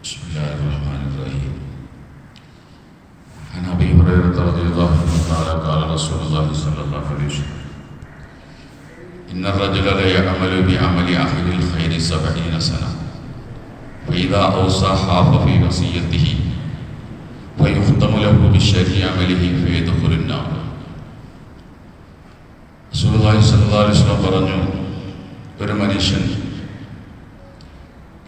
بسم الله الرحمن الرحيم. عن أبي هريرة رضي الله عنه قال قال رسول الله صلى الله عليه وسلم إن الرجل لا يعمل بعمل أهل الخير 70 سنة فإذا أوصى حاف في وصيته فيختم له بشر عمله فيدخل النار. റസൂലുള്ളാഹി സ്വല്ലല്ലാഹു അലൈഹി വസല്ലം പറഞ്ഞു, ഒരു മനുഷ്യൻ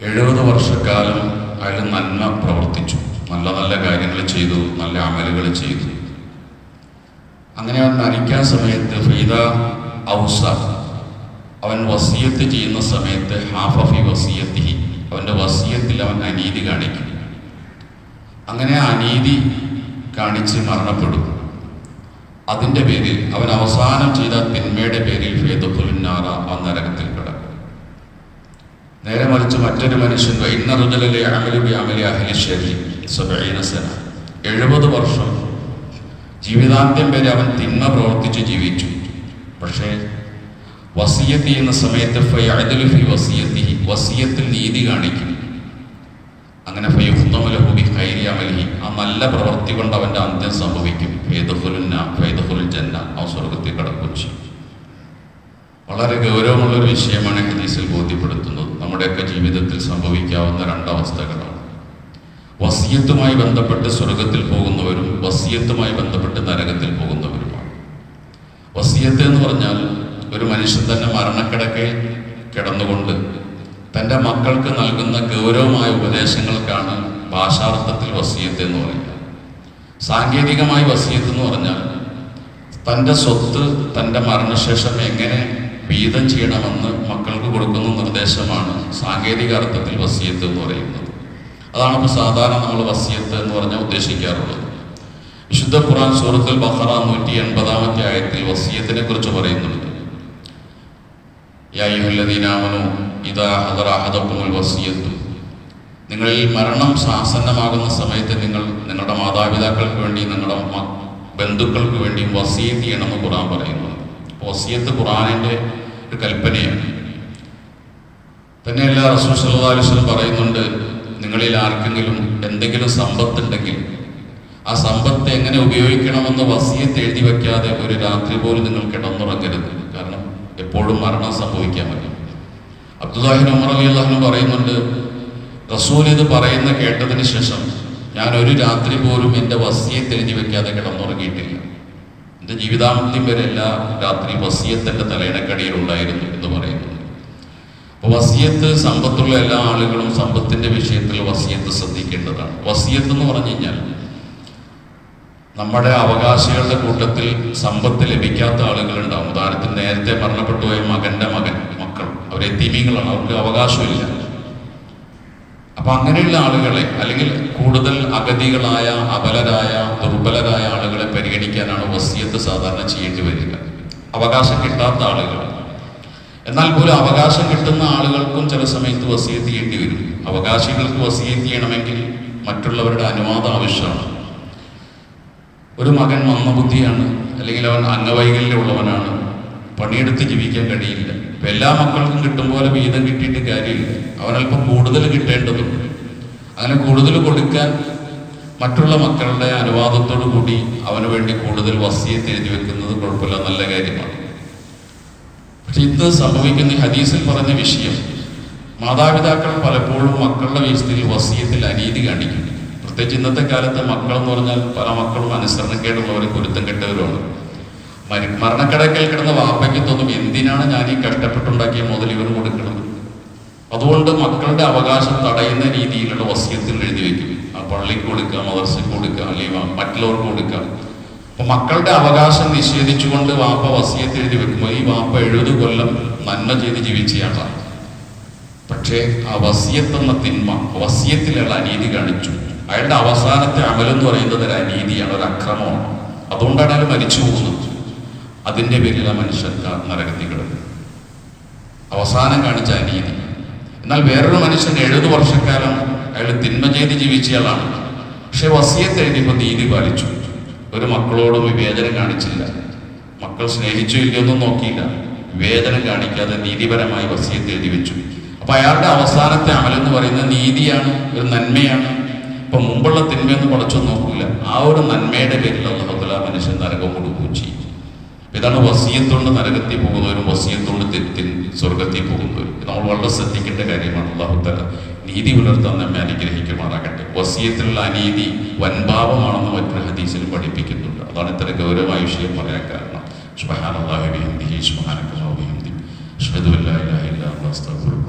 70 വർഷക്കാലം അയാൾ നന്മ പ്രവർത്തിച്ചു, നല്ല നല്ല കാര്യങ്ങൾ ചെയ്തു, നല്ല അമലുകൾ ചെയ്തു. അങ്ങനെ അവൻ മരിക്കാൻ സമയത്ത് ഫൈദ ഔസ, അവൻ വസിയത്ത് ചെയ്യുന്ന സമയത്ത് ഹാഫി വസിയത്തിഹി, അവൻ്റെ വസിയത്തിൽ അവൻ അനീതി കാണിക്കും. അങ്ങനെ അനീതി കാണിച്ച് മരണപ്പെടും. അതിൻ്റെ പേരിൽ അവൻ അവസാനം ചെയ്ത തിന്മയുടെ പേരിൽ ഫേദുൽനാറ, അവൻ നരകത്തിൽ കിടക്കും. നേരെ മറിച്ച് മറ്റൊരു മനുഷ്യൻ 70 വർഷം ജീവിതാന്ത്യം വരെ അവൻ തിന്മ പ്രവർത്തിച്ച് ജീവിച്ചു. പക്ഷേ വസിയത്ത് ചെയ്യുന്ന സമയത്ത് വസിയത്തിൽ നീതി കാണിക്കും. അങ്ങനെ ആ നല്ല പ്രവൃത്തി കൊണ്ട് അവൻ്റെ അന്ത്യം സംഭവിക്കും. അവൻ സ്വർഗത്തിൽ കടക്കും ചെയ്യും. വളരെ ഗൗരവമുള്ളൊരു വിഷയമാണ് ഹദീസിൽ ബോധ്യപ്പെടുത്തുന്നത്. നമ്മുടെയൊക്കെ ജീവിതത്തിൽ സംഭവിക്കാവുന്ന രണ്ടവസ്ഥകളാണ്. വസിയത്തുമായി ബന്ധപ്പെട്ട് സ്വർഗത്തിൽ പോകുന്നവരും വസിയത്തുമായി ബന്ധപ്പെട്ട് നരകത്തിൽ പോകുന്നവരുമാണ്. വസിയത്ത് എന്ന് പറഞ്ഞാൽ ഒരു മനുഷ്യൻ തന്നെ മരണക്കിടക്കയിൽ കിടന്നുകൊണ്ട് തൻ്റെ മക്കൾക്ക് നൽകുന്ന ഗൗരവമായ ഉപദേശങ്ങൾക്കാണ് ഭാഷാർത്ഥത്തിൽ വസിയത്ത് എന്ന് പറയുക. സാങ്കേതികമായി വസിയത്ത് എന്ന് പറഞ്ഞാൽ തൻ്റെ സ്വത്ത് തൻ്റെ മരണശേഷം എങ്ങനെ വീതം ചെയ്യണമെന്ന് മക്കൾക്ക് കൊടുക്കുന്ന നിർദ്ദേശമാണ് സാങ്കേതിക അർത്ഥത്തിൽ വസിയത്ത് എന്ന് പറയുന്നത്. അതാണ് ഇപ്പോൾ സാധാരണ നമ്മൾ വസിയത്ത് എന്ന് പറഞ്ഞാൽ ഉദ്ദേശിക്കാറുള്ളത്. വിശുദ്ധ ഖുർആൻ സൂറത്തുൽ ബഖറ 180-ാമത്തെ ആയത്തിൽ വസിയത്തിനെ കുറിച്ച് പറയുന്നുണ്ട്. യാ അയ്യുഹല്ലദീന ആമനൂ ഇദാ ഹദറ അഹദകുമുൽ വസിയത്തു, നിങ്ങളിൽ മരണം ആസന്നമാകുന്ന സമയത്ത് നിങ്ങൾ നിങ്ങളുടെ മാതാപിതാക്കൾക്ക് വേണ്ടി നിങ്ങളുടെ ബന്ധുക്കൾക്ക് വേണ്ടി വസിയത്ത് ചെയ്യണമെന്ന് ഖുർആൻ പറയുന്നുണ്ട്. വസിയത്ത് ഖുർആനിൻ്റെ ഒരു കൽപ്പനയാണ്. തന്നെയല്ല റസൂൽ സല്ലല്ലാഹു അലൈഹി വസല്ലം പറയുന്നുണ്ട്, നിങ്ങളിൽ ആർക്കെങ്കിലും എന്തെങ്കിലും സമ്പത്തുണ്ടെങ്കിൽ ആ സമ്പത്ത് എങ്ങനെ ഉപയോഗിക്കണമെന്ന് വസിയത്ത് എഴുതി വയ്ക്കാതെ ഒരു രാത്രി പോലും നിങ്ങൾ കിടന്നുറങ്ങരുത്. കാരണം എപ്പോഴും മരണം സംഭവിക്കാൻ പറ്റും. അബ്ദുല്ലാഹി ഇബ്നു ഉമർ റളിയല്ലാഹു അൻഹു പറയുന്നുണ്ട്, റസൂൽ ഇത് പറയുന്ന കേട്ടതിന് ശേഷം ഞാൻ ഒരു രാത്രി പോലും എൻ്റെ വസിയത്ത് എഴുതി വയ്ക്കാതെ കിടന്നുറങ്ങിയിട്ടില്ല. എൻ്റെ ജീവിതാന്ത്യം വരെ എല്ലാ രാത്രി വസിയത്ത് എൻ്റെ തലയിണക്കടിയിൽ ഉണ്ടായിരുന്നു എന്ന് പറയുന്നു. അപ്പോൾ വസിയത്ത്, സമ്പത്തുള്ള എല്ലാ ആളുകളും സമ്പത്തിൻ്റെ വിഷയത്തിൽ വസിയത്ത് ശ്രദ്ധിക്കേണ്ടതാണ്. വസിയത്ത് എന്ന് പറഞ്ഞു കഴിഞ്ഞാൽ നമ്മുടെ അവകാശികളുടെ കൂട്ടത്തിൽ സമ്പത്ത് ലഭിക്കാത്ത ആളുകളുണ്ടാവും. ഉദാഹരണത്തിന് നേരത്തെ മരണപ്പെട്ടുപോയ മകൻ്റെ മക്കൾ, അവർ യതീമീങ്ങളാണ്, അവർക്ക് അവകാശമില്ല. അപ്പൊ അങ്ങനെയുള്ള ആളുകളെ, അല്ലെങ്കിൽ കൂടുതൽ അഗതികളായ, അബലരായ, ദുർബലരായ ആളുകളെ പരിഗണിക്കാനാണ് വസിയത്ത് സാധാരണ ചെയ്യേണ്ടി വരിക. അവകാശം കിട്ടാത്ത ആളുകൾ. എന്നാൽ പോലും അവകാശം കിട്ടുന്ന ആളുകൾക്കും ചില സമയത്ത് വസിയത്ത് ചെയ്യേണ്ടി വരും. അവകാശികൾക്ക് വസിയത്ത് ചെയ്യണമെങ്കിൽ മറ്റുള്ളവരുടെ അനുവാദം ആവശ്യമാണ്. ഒരു മകൻ മന്ദബുദ്ധിയാണ്, അല്ലെങ്കിൽ അവൻ അംഗവൈകല്യമുള്ളവനാണ്, പണിയെടുത്ത് ജീവിക്കാൻ കഴിയില്ല. ഇപ്പം എല്ലാ മക്കൾക്കും കിട്ടും പോലെ വീതം കിട്ടിയിട്ട് കാര്യമില്ല. അവനൽപ്പം കൂടുതൽ കിട്ടേണ്ടതുണ്ട്. അങ്ങനെ കൂടുതൽ കൊടുക്കാൻ മറ്റുള്ള മക്കളുടെ അനുവാദത്തോടു കൂടി അവന് വേണ്ടി കൂടുതൽ വസിയത്ത് എഴുതി വെക്കുന്നത് കുഴപ്പമില്ല, നല്ല കാര്യമാണ്. പക്ഷെ ഇന്ന് സംഭവിക്കുന്ന ഹദീസിൽ പറഞ്ഞ വിഷയം, മാതാപിതാക്കൾ പലപ്പോഴും മക്കളുടെ വിഷയത്തിൽ വസിയത്തിൽ അനീതി കാണിക്കും. പ്രത്യേകിച്ച് ഇന്നത്തെ കാലത്ത് മക്കൾ എന്ന് പറഞ്ഞാൽ പല മക്കളും അനുസരണക്കേടുള്ളവരും കുരുത്തം കെട്ടവരുമാണ്. മരണക്കിടക്കൽ കിടന്ന വാപ്പയ്ക്ക് തോന്നും, എന്തിനാണ് ഞാൻ ഈ കഷ്ടപ്പെട്ടുണ്ടാക്കിയ മുതൽ ഇവർ കൊടുക്കുന്നത്. അതുകൊണ്ട് മക്കളുടെ അവകാശം തടയുന്ന രീതിയിലുള്ള വസിയത്തുകൾ എഴുതി വെക്കും. ആ പള്ളിക്ക് കൊടുക്കുക, മദർസയ്ക്ക് കൊടുക്കുക, അല്ലെങ്കിൽ മറ്റുള്ളവർക്ക് കൊടുക്കുക. അപ്പൊ മക്കളുടെ അവകാശം നിഷേധിച്ചുകൊണ്ട് വാപ്പ വസിയത്ത് എഴുതി വെക്കുമ്പോൾ ഈ വാപ്പ 70 കൊല്ലം നന്മ ചെയ്ത് ജീവിച്ചയാളാണ്. പക്ഷേ ആ വസിയത്തെന്ന തിന്മ, വസിയത്തിലുള്ള അനീതി കാണിച്ചു. അയാളുടെ അവസാനത്തെ അമലെന്ന് പറയുന്നത് ഒരു അനീതിയാണ്, ഒരു അക്രമമാണ്. അതുകൊണ്ടാണ് അയാൾ മരിച്ചു പോകുന്നത്. അതിൻ്റെ പേരിൽ ആ മനുഷ്യൻ നരകത്തിൽ കിടക്കും. അവസാനം കാണിച്ച അനീതി. എന്നാൽ വേറൊരു മനുഷ്യൻ 70 വർഷക്കാലം അയാൾ തിന്മ ചെയ്ത് ജീവിച്ചയാളാണ്. പക്ഷെ വസിയത്ത് എഴുതിയപ്പോൾ നീതി പാലിച്ചു. ഒരു മക്കളോടും വിവേചനം കാണിച്ചില്ല. മക്കൾ സ്നേഹിച്ചു ഇല്ലയൊന്നും നോക്കിയില്ല. വിവേചനം കാണിക്കാതെ നീതിപരമായി വസിയത്ത് എഴുതി വെച്ചു. അപ്പൊ അയാളുടെ അവസാനത്തെ അമലെന്ന് പറയുന്നത് നീതിയാണ്, ഒരു നന്മയാണ്. ഇപ്പൊ മുമ്പുള്ള തിന്മയൊന്നും പടച്ചൊന്നും നോക്കൂല. ആ ഒരു നന്മയുടെ പേരിൽ അല്ലാഹു തആല മനുഷ്യൻ നരകം കൊടുക്കുകയും ചെയ്യും. ഇതാണ് വസിയത്തുകൊണ്ട് നരകത്തിൽ പോകുന്നവരും വസിയത്തുകൊണ്ട് സ്വർഗത്തിൽ പോകുന്നവരും. ഇത് നമ്മൾ വളരെ ശ്രദ്ധിക്കേണ്ട കാര്യമാണ്. അല്ലാഹു തആല നീതി പുലർത്താൻ നമ്മെ അനുഗ്രഹിക്കുമാറാകട്ടെ. വസിയത്തിലുള്ള അനീതി വൻപാപമാണെന്ന് മറ്റൊരു ഹദീസിൽ പഠിപ്പിക്കുന്നുണ്ട്. അതാണ് ഇത്ര ഗൗരവമായ വിഷയം പറയാൻ കാരണം. സുബ്ഹാനല്ലാഹി വബിഹംദിഹി സുബ്ഹാനക്കല്ലാഹി വബിഹംദിഹി അശ്ഹദു അല്ലാ ഇലാഹ ഇല്ലാ അൻത അസ്തഗ്ഫിറുക